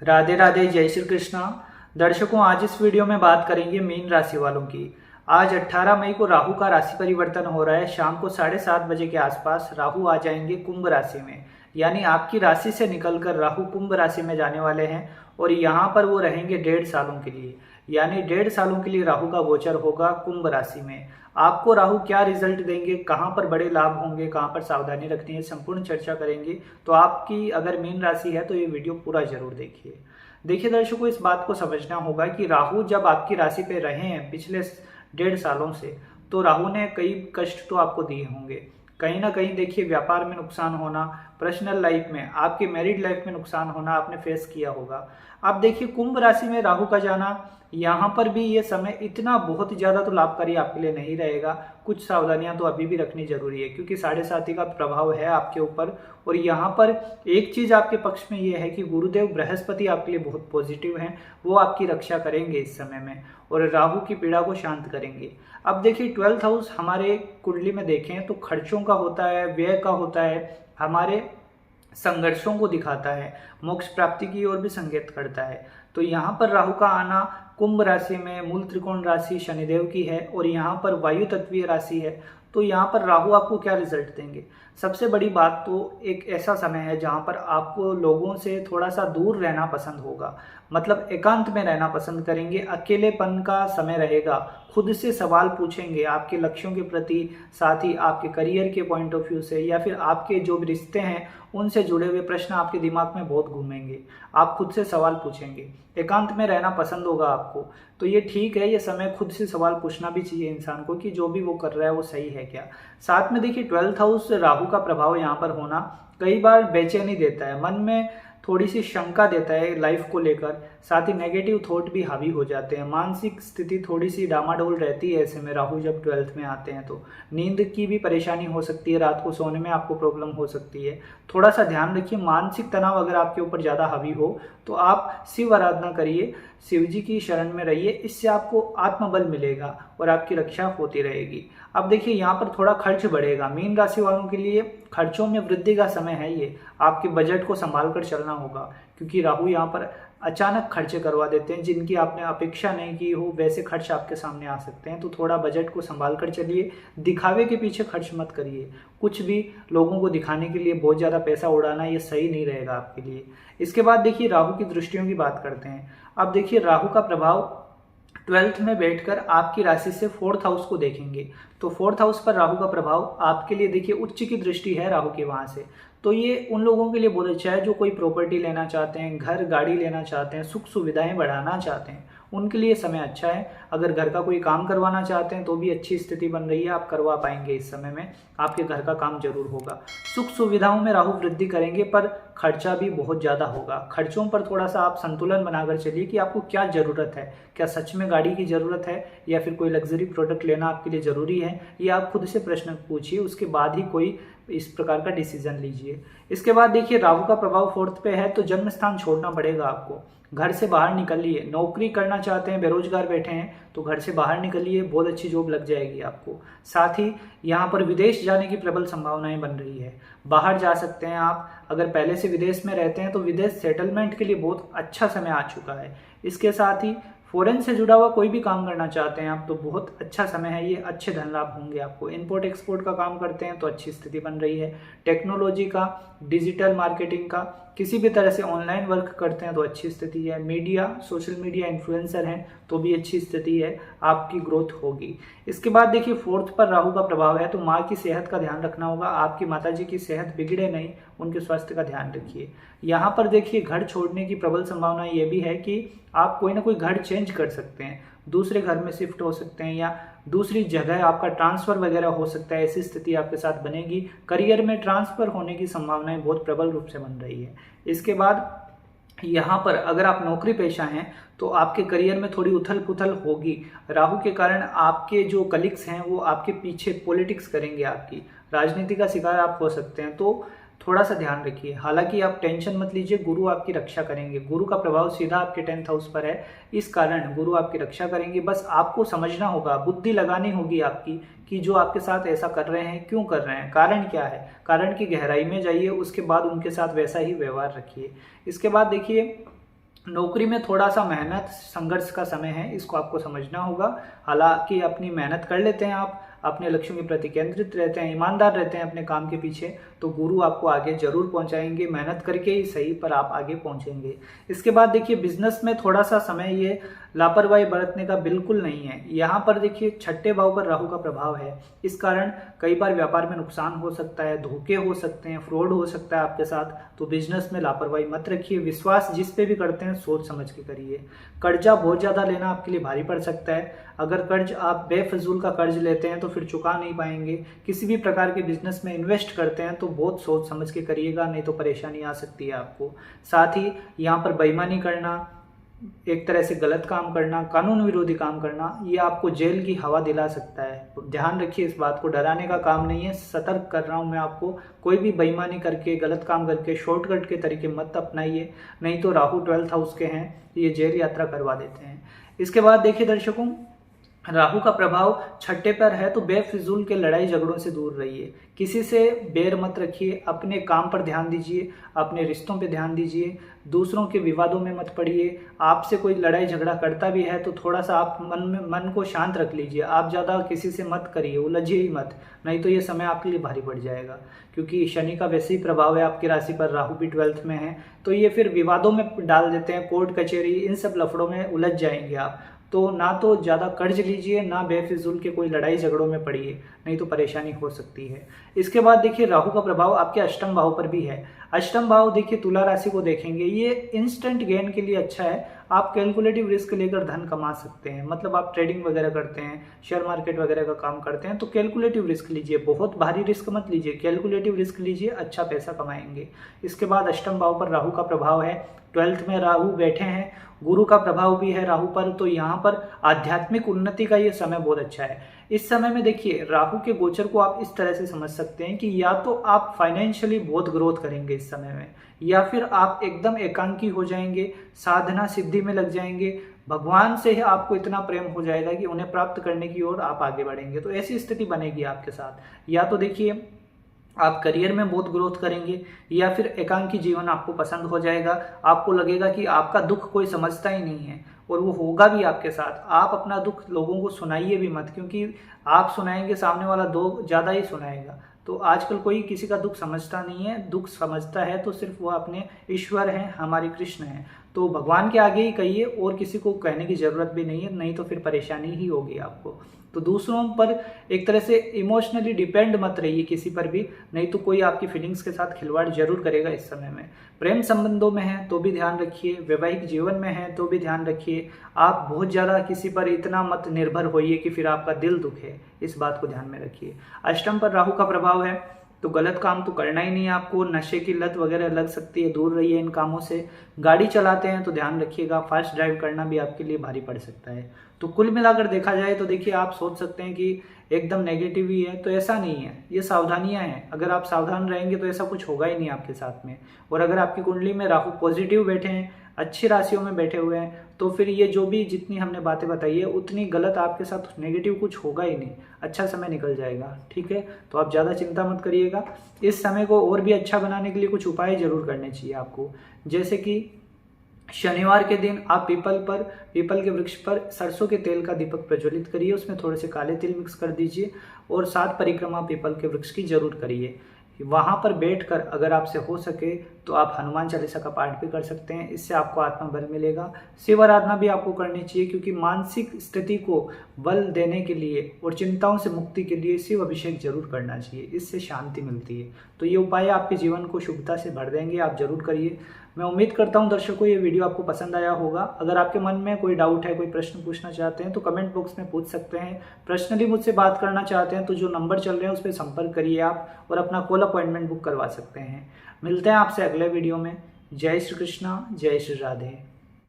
राधे राधे, जय श्री कृष्णा। दर्शकों, आज इस वीडियो में बात करेंगे मीन राशि वालों की। आज 18 मई को राहु का राशि परिवर्तन हो रहा है। शाम को 7:30 बजे के आसपास राहु आ जाएंगे कुंभ राशि में, यानी आपकी राशि से निकलकर राहु कुंभ राशि में जाने वाले हैं और यहाँ पर वो रहेंगे 1.5 सालों के लिए। यानी 1.5 सालों के लिए राहु का गोचर होगा कुंभ राशि में। आपको राहु क्या रिजल्ट देंगे, कहाँ पर बड़े लाभ होंगे, कहाँ पर सावधानी रखनी है, संपूर्ण चर्चा करेंगे। तो आपकी अगर मीन राशि है तो ये वीडियो पूरा जरूर देखिए। देखिए दर्शकों, इस बात को समझना होगा कि राहु जब आपकी राशि पे रहे हैं पिछले 1.5 सालों से, तो राहु ने कई कष्ट तो आपको दिए होंगे। कहीं ना कहीं देखिए, व्यापार में नुकसान होना, पर्सनल लाइफ में, आपकी मैरिड लाइफ में नुकसान होना आपने फेस किया होगा। अब देखिए, कुंभ राशि में राहु का जाना, यहाँ पर भी ये समय इतना बहुत ज्यादा तो लाभकारी आपके लिए नहीं रहेगा। कुछ सावधानियां तो अभी भी रखनी जरूरी है, क्योंकि 7.5 का प्रभाव है आपके ऊपर। और यहाँ पर एक चीज आपके पक्ष में ये है कि गुरुदेव बृहस्पति आपके लिए बहुत पॉजिटिव हैं। वो आपकी रक्षा करेंगे इस समय में और राहु की पीड़ा को शांत करेंगे। अब देखिए, 12th हाउस हमारे कुंडली में देखें तो खर्चों का होता है, व्यय का होता है, हमारे संघर्षों को दिखाता है, मोक्ष प्राप्ति की ओर भी संकेत करता है। तो यहाँ पर राहु का आना कुंभ राशि में, मूल त्रिकोण राशि शनिदेव की है और यहाँ पर वायु तत्वीय राशि है। तो यहाँ पर राहु आपको क्या रिजल्ट देंगे? सबसे बड़ी बात तो एक ऐसा समय है जहाँ पर आपको लोगों से थोड़ा सा दूर रहना पसंद होगा, मतलब एकांत में रहना पसंद करेंगे, अकेलेपन का समय रहेगा। खुद से सवाल पूछेंगे आपके लक्ष्यों के प्रति, साथ ही आपके करियर के पॉइंट ऑफ व्यू से, या फिर आपके जो भी रिश्ते हैं उनसे जुड़े हुए प्रश्न आपके दिमाग में बहुत घूमेंगे। आप खुद से सवाल पूछेंगे, एकांत में रहना पसंद होगा आपको। तो ये ठीक है, ये समय खुद से सवाल पूछना भी चाहिए इंसान को कि जो भी वो कर रहा है वो सही है क्या। साथ में देखिए, 12th हाउस राहु का प्रभाव यहाँ पर होना कई बार बेचैनी देता है, मन में थोड़ी सी शंका देता है लाइफ को लेकर। साथ ही नेगेटिव थॉट भी हावी हो जाते हैं, मानसिक स्थिति थोड़ी सी डामाडोल रहती है। ऐसे में राहु जब 12th में आते हैं तो नींद की भी परेशानी हो सकती है, रात को सोने में आपको प्रॉब्लम हो सकती है। थोड़ा सा ध्यान रखिए, मानसिक तनाव अगर आपके ऊपर ज़्यादा हावी हो तो आप शिव आराधना करिए, शिव जी की शरण में रहिए। इससे आपको आत्मबल मिलेगा और आपकी रक्षा होती रहेगी। अब देखिए, यहाँ पर थोड़ा खर्च बढ़ेगा। मीन राशि वालों के लिए खर्चों में वृद्धि का समय है ये। आपके बजट को संभाल कर चलना होगा, क्योंकि राहु यहाँ पर अचानक खर्चे करवा देते हैं। जिनकी आपने अपेक्षा नहीं की हो वैसे खर्च आपके सामने आ सकते हैं। तो थोड़ा बजट को संभाल कर चलिए, दिखावे के पीछे खर्च मत करिए। कुछ भी लोगों को दिखाने के लिए बहुत ज़्यादा पैसा उड़ाना ये सही नहीं रहेगा आपके लिए। इसके बाद देखिए, राहु की दृष्टियों की बात करते हैं। अब देखिए, राहु का प्रभाव 12th में बैठकर आपकी राशि से 4th हाउस को देखेंगे। तो 4th हाउस पर राहु का प्रभाव आपके लिए देखिए, उच्च की दृष्टि है राहु की वहां से। तो ये उन लोगों के लिए बहुत अच्छा है जो कोई प्रॉपर्टी लेना चाहते हैं, घर गाड़ी लेना चाहते हैं, सुख सुविधाएं बढ़ाना चाहते हैं, उनके लिए समय अच्छा है। अगर घर का कोई काम करवाना चाहते हैं तो भी अच्छी स्थिति बन रही है, आप करवा पाएंगे। इस समय में आपके घर का काम जरूर होगा। सुख सुविधाओं में राहु वृद्धि करेंगे, पर खर्चा भी बहुत ज़्यादा होगा। खर्चों पर थोड़ा सा आप संतुलन बनाकर चलिए कि आपको क्या ज़रूरत है। क्या सच में गाड़ी की ज़रूरत है, या फिर कोई लग्जरी प्रोडक्ट लेना आपके लिए ज़रूरी है? ये आप खुद से प्रश्न पूछिए, उसके बाद ही कोई इस प्रकार का डिसीजन लीजिए। इसके बाद देखिए, राहु का प्रभाव 4th पे है तो जन्म स्थान छोड़ना पड़ेगा आपको। घर से बाहर निकलिए। नौकरी करना चाहते हैं, बेरोजगार बैठे हैं, तो घर से बाहर निकलिए, बहुत अच्छी जॉब लग जाएगी आपको। साथ ही यहाँ पर विदेश जाने की प्रबल संभावनाएं बन रही है। बाहर जा सकते हैं आप। अगर पहले से विदेश में रहते हैं तो विदेश सेटलमेंट के लिए बहुत अच्छा समय आ चुका है। इसके साथ ही फॉरेन से जुड़ा हुआ कोई भी काम करना चाहते हैं आप तो बहुत अच्छा समय है ये, अच्छे धन लाभ होंगे आपको। इंपोर्ट एक्सपोर्ट का काम करते हैं तो अच्छी स्थिति बन रही है। टेक्नोलॉजी का, डिजिटल मार्केटिंग का, किसी भी तरह से ऑनलाइन वर्क करते हैं तो अच्छी स्थिति है। मीडिया, सोशल मीडिया इन्फ्लुएंसर हैं तो भी अच्छी स्थिति है, आपकी ग्रोथ होगी। इसके बाद देखिए, 4th पर राहु का प्रभाव है तो माँ की सेहत का ध्यान रखना होगा। आपकी माताजी की सेहत बिगड़े नहीं, उनके स्वास्थ्य का ध्यान रखिए। यहाँ पर देखिए, घर छोड़ने की प्रबल संभावना ये भी है कि आप कोई ना कोई घर चेंज कर सकते हैं, दूसरे घर में शिफ्ट हो सकते हैं, या दूसरी जगह आपका ट्रांसफर वगैरह हो सकता है। ऐसी स्थिति आपके साथ बनेगी। करियर में ट्रांसफर होने की संभावनाएं बहुत प्रबल रूप से बन रही है। इसके बाद यहाँ पर अगर आप नौकरी पेशा हैं तो आपके करियर में थोड़ी उथल पुथल होगी। राहु के कारण आपके जो कलीग्स हैं वो आपके पीछे पॉलिटिक्स करेंगे, आपकी राजनीति का शिकार आप हो सकते हैं। तो थोड़ा सा ध्यान रखिए। हालांकि आप टेंशन मत लीजिए, गुरु आपकी रक्षा करेंगे। गुरु का प्रभाव सीधा आपके 10th हाउस पर है, इस कारण गुरु आपकी रक्षा करेंगे। बस आपको समझना होगा, बुद्धि लगानी होगी आपकी कि जो आपके साथ ऐसा कर रहे हैं क्यों कर रहे हैं, कारण क्या है। कारण की गहराई में जाइए, उसके बाद उनके साथ वैसा ही व्यवहार रखिए। इसके बाद देखिए, नौकरी में थोड़ा सा मेहनत संघर्ष का समय है, इसको आपको समझना होगा। हालांकि अपनी मेहनत कर लेते हैं, आप अपने लक्ष्यों के प्रति केंद्रित रहते हैं, ईमानदार रहते हैं अपने काम के पीछे, तो गुरु आपको आगे जरूर पहुंचाएंगे। मेहनत करके ही सही, पर आप आगे पहुंचेंगे। इसके बाद देखिए बिजनेस में थोड़ा सा समय ये लापरवाही बरतने का बिल्कुल नहीं है। यहाँ पर देखिए छठे भाव पर राहु का प्रभाव है, इस कारण कई बार व्यापार में नुकसान हो सकता है, धोखे हो सकते हैं, फ्रॉड हो सकता है आपके साथ। तो बिजनेस में लापरवाही मत रखिए। विश्वास जिस पे भी करते हैं सोच समझ के करिए। कर्जा बहुत ज्यादा लेना आपके लिए भारी पड़ सकता है। अगर कर्ज आप बेफजूल का कर्ज लेते हैं तो फिर चुका नहीं पाएंगे। किसी भी प्रकार के बिजनेस में इन्वेस्ट करते हैं तो बहुत सोच समझ के करिएगा, नहीं तो परेशानी आ सकती है आपको। साथ ही यहाँ पर बेईमानी करना, एक तरह से गलत काम करना, कानून विरोधी काम करना, ये आपको जेल की हवा दिला सकता है। ध्यान रखिए इस बात को, डराने का काम नहीं है, सतर्क कर रहा हूं मैं आपको। कोई भी बेईमानी करके, गलत काम करके, शॉर्टकट के तरीके मत अपनाइए, नहीं तो राहु 12th हाउस के हैं, ये जेल यात्रा करवा देते हैं। इसके बाद देखिए दर्शकों, राहु का प्रभाव छठे पर है, तो बेफिजूल के लड़ाई झगड़ों से दूर रहिए। किसी से बैर मत रखिए, अपने काम पर ध्यान दीजिए, अपने रिश्तों पे ध्यान दीजिए, दूसरों के विवादों में मत पड़िए। आपसे कोई लड़ाई झगड़ा करता भी है तो थोड़ा सा आप मन को शांत रख लीजिए। आप ज़्यादा किसी से मत करिए, उलझिए ही मत, नहीं तो ये समय आपके लिए भारी पड़ जाएगा। क्योंकि शनि का वैसे ही प्रभाव है आपकी राशि पर, राहु भी 12th में है, तो ये फिर विवादों में डाल देते हैं, कोर्ट कचहरी, इन सब लफड़ों में उलझ जाएंगे आप। तो ना तो ज़्यादा कर्ज लीजिए, ना बेफिजूल के कोई लड़ाई झगड़ों में पड़िए, नहीं तो परेशानी हो सकती है। इसके बाद देखिए राहु का प्रभाव आपके अष्टम भाव पर भी है। अष्टम भाव देखिए तुला राशि को देखेंगे, ये इंस्टेंट गेन के लिए अच्छा है। आप कैलकुलेटिव रिस्क लेकर धन कमा सकते हैं। मतलब आप ट्रेडिंग वगैरह करते हैं, शेयर मार्केट वगैरह का काम करते हैं, तो कैलकुलेटिव रिस्क लीजिए, बहुत भारी रिस्क मत लीजिए, कैलकुलेटिव रिस्क लीजिए, अच्छा पैसा कमाएंगे। इसके बाद अष्टम भाव पर राहु का प्रभाव है, 12th में राहु बैठे हैं, गुरु का प्रभाव भी है राहु पर, तो यहाँ पर आध्यात्मिक उन्नति का ये समय बहुत अच्छा है। इस समय में देखिए राहु के गोचर को आप इस तरह से समझ सकते हैं कि या तो आप फाइनेंशियली बहुत ग्रोथ करेंगे इस समय में, या फिर आप एकदम एकांकी हो जाएंगे, साधना सिद्धि में लग जाएंगे, भगवान से ही आपको इतना प्रेम हो जाएगा कि उन्हें प्राप्त करने की ओर आप आगे बढ़ेंगे। तो ऐसी स्थिति बनेगी आपके साथ। या तो देखिए आप करियर में बहुत ग्रोथ करेंगे, या फिर एकांकी जीवन आपको पसंद हो जाएगा। आपको लगेगा कि आपका दुख कोई समझता ही नहीं है, और वो होगा भी आपके साथ। आप अपना दुख लोगों को सुनाइए भी मत, क्योंकि आप सुनाएंगे सामने वाला दो ज़्यादा ही सुनाएगा। तो आजकल कोई किसी का दुख समझता नहीं है, दुख समझता है तो सिर्फ वो अपने ईश्वर हैं, हमारे कृष्ण हैं। तो भगवान के आगे ही कहिए, और किसी को कहने की जरूरत भी नहीं है, नहीं तो फिर परेशानी ही होगी आपको। तो दूसरों पर एक तरह से इमोशनली डिपेंड मत रहिए किसी पर भी, नहीं तो कोई आपकी फीलिंग्स के साथ खिलवाड़ जरूर करेगा इस समय में। प्रेम संबंधों में है तो भी ध्यान रखिए, वैवाहिक जीवन में है तो भी ध्यान रखिए। आप बहुत ज़्यादा किसी पर इतना मत निर्भर होइए कि फिर आपका दिल दुखे, इस बात को ध्यान में रखिए। अष्टम पर राहु का प्रभाव है, तो गलत काम तो करना ही नहीं है आपको। नशे की लत वगैरह लग सकती है, दूर रहिए इन कामों से। गाड़ी चलाते हैं तो ध्यान रखिएगा, फास्ट ड्राइव करना भी आपके लिए भारी पड़ सकता है। तो कुल मिलाकर देखा जाए तो देखिए आप सोच सकते हैं कि एकदम नेगेटिव ही है, तो ऐसा नहीं है, ये सावधानियां हैं। अगर आप सावधान रहेंगे तो ऐसा कुछ होगा ही नहीं आपके साथ में। और अगर आपकी कुंडली में राहु पॉजिटिव बैठे हैं, अच्छी राशियों में बैठे हुए हैं, तो फिर ये जो भी जितनी हमने बातें बताई है उतनी गलत आपके साथ नेगेटिव कुछ होगा ही नहीं, अच्छा समय निकल जाएगा। ठीक है, तो आप ज़्यादा चिंता मत करिएगा। इस समय को और भी अच्छा बनाने के लिए कुछ उपाय जरूर करने चाहिए आपको। जैसे कि शनिवार के दिन आप पीपल के वृक्ष पर सरसों के तेल का दीपक प्रज्वलित करिए, उसमें थोड़े से काले तिल मिक्स कर दीजिए, और 7 परिक्रमा पीपल के वृक्ष की जरूर करिए। वहां पर बैठकर अगर आपसे हो सके तो आप हनुमान चालीसा का पाठ भी कर सकते हैं, इससे आपको आत्मबल मिलेगा। शिव आराधना भी आपको करनी चाहिए, क्योंकि मानसिक स्थिति को बल देने के लिए और चिंताओं से मुक्ति के लिए शिव अभिषेक जरूर करना चाहिए, इससे शांति मिलती है। तो ये उपाय आपके जीवन को शुभता से भर देंगे, आप जरूर करिए। मैं उम्मीद करता हूं दर्शकों ये वीडियो आपको पसंद आया होगा। अगर आपके मन में कोई डाउट है, कोई प्रश्न पूछना चाहते हैं तो कमेंट बॉक्स में पूछ सकते हैं। पर्सनली मुझसे बात करना चाहते हैं तो जो नंबर चल रहे हैं उस पर संपर्क करिए आप, और अपना कॉल अपॉइंटमेंट बुक करवा सकते हैं। मिलते हैं आपसे अगले वीडियो में। जय श्री कृष्णा, जय श्री राधे।